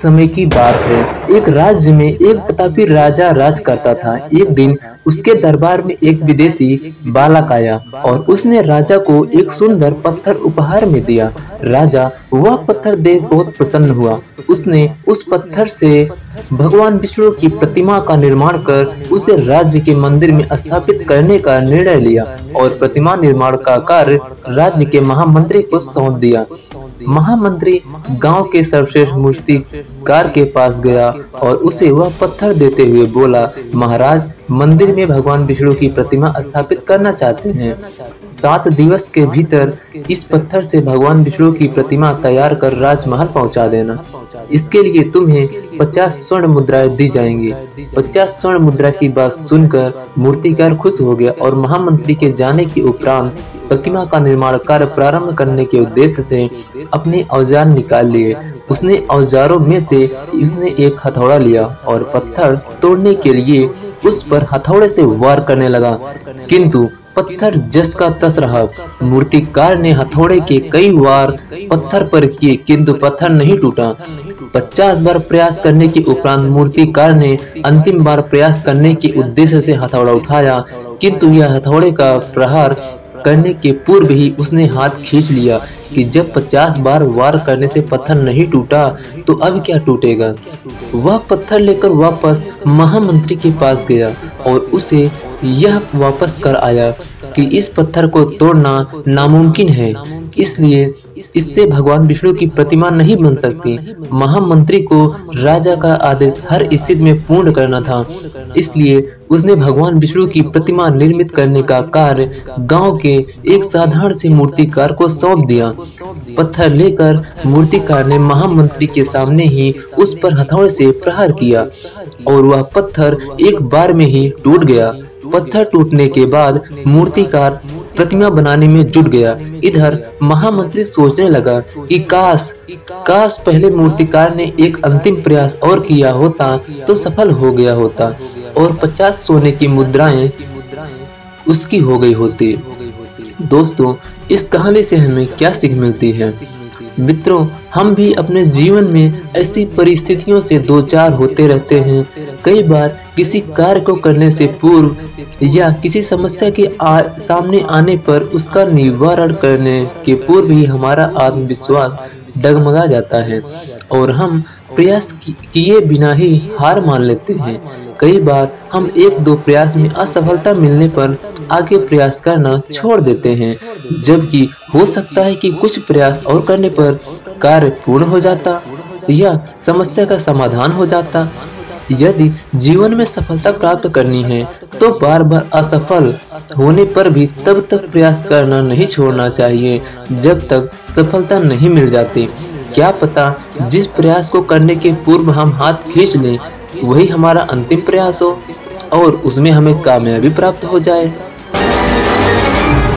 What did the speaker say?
समय की बात है। एक राज्य में एक प्रतापी राजा राज करता था। एक दिन उसके दरबार में एक विदेशी बालक आया और उसने राजा को एक सुंदर पत्थर उपहार में दिया। राजा वह पत्थर देख बहुत प्रसन्न हुआ। उसने उस पत्थर से भगवान विष्णु की प्रतिमा का निर्माण कर उसे राज्य के मंदिर में स्थापित करने का निर्णय लिया और प्रतिमा निर्माण का कार्य राज्य के महामंत्री को सौंप दिया। महामंत्री गांव के सर्वश्रेष्ठ मूर्तिकार के पास गया और उसे वह पत्थर देते हुए बोला, महाराज, मंदिर में भगवान विष्णु की प्रतिमा स्थापित करना चाहते हैं। 7 दिवस के भीतर इस पत्थर से भगवान विष्णु की प्रतिमा तैयार कर राजमहल पहुंचा देना। इसके लिए तुम्हें 50 स्वर्ण मुद्राएं दी जाएंगी। 50 स्वर्ण मुद्रा की बात सुनकर मूर्तिकार खुश हो गया और महामंत्री के जाने के उपरांत प्रतिमा का निर्माण कार्य प्रारंभ करने के उद्देश्य से अपने औजार निकाल लिए। उसने औजारों में से उसने एक हथौड़ा लिया और पत्थर तोड़ने के लिए उस पर हथौड़े से वार करने लगा, किंतु पत्थर जस का तस रहा। मूर्तिकार ने हथौड़े के कई वार पत्थर पर किए, किंतु पत्थर नहीं टूटा। 50 बार प्रयास करने के उपरांत मूर्तिकार ने अंतिम बार प्रयास करने के उद्देश्य से हथौड़ा उठाया, किंतु यह हथौड़े का प्रहार करने के पूर्व ही उसने हाथ खींच लिया कि जब 50 बार वार करने से पत्थर नहीं टूटा तो अब क्या टूटेगा। वह पत्थर लेकर वापस महामंत्री के पास गया और उसे यह वापस कर आया कि इस पत्थर को तोड़ना नामुमकिन है, इसलिए इससे भगवान विष्णु की प्रतिमा नहीं बन सकती। महामंत्री को राजा का आदेश हर स्थिति में पूर्ण करना था, इसलिए उसने भगवान विष्णु की प्रतिमा निर्मित करने का कार्य गांव के एक साधारण से मूर्तिकार को सौंप दिया। पत्थर लेकर मूर्तिकार ने महामंत्री के सामने ही उस पर हथौड़े से प्रहार किया और वह पत्थर एक बार में ही टूट गया। पत्थर टूटने के बाद मूर्तिकार प्रतिमा बनाने में जुट गया। इधर महामंत्री सोचने लगा कि काश पहले मूर्तिकार ने एक अंतिम प्रयास और किया होता तो सफल हो गया होता और 50 सोने की मुद्राएं उसकी हो गई होती। दोस्तों, इस कहानी से हमें क्या सीख मिलती है? मित्रों, हम भी अपने जीवन में ऐसी परिस्थितियों से दो चार होते रहते हैं। कई बार किसी कार्य को करने से पूर्व या किसी समस्या के सामने आने पर उसका निवारण करने के पूर्व ही हमारा आत्मविश्वास डगमगा जाता है और हम प्रयास किए बिना ही हार मान लेते हैं। कई बार हम 1-2 प्रयास में असफलता मिलने पर आगे प्रयास करना छोड़ देते हैं, जबकि हो सकता है कि कुछ प्रयास और करने पर कार्य पूर्ण हो जाता या समस्या का समाधान हो जाता। यदि जीवन में सफलता प्राप्त करनी है तो बार बार असफल होने पर भी तब तक प्रयास करना नहीं छोड़ना चाहिए जब तक सफलता नहीं मिल जाती। क्या पता जिस प्रयास को करने के पूर्व हम हाथ खींच लें वही हमारा अंतिम प्रयास हो और उसमें हमें कामयाबी प्राप्त हो जाए।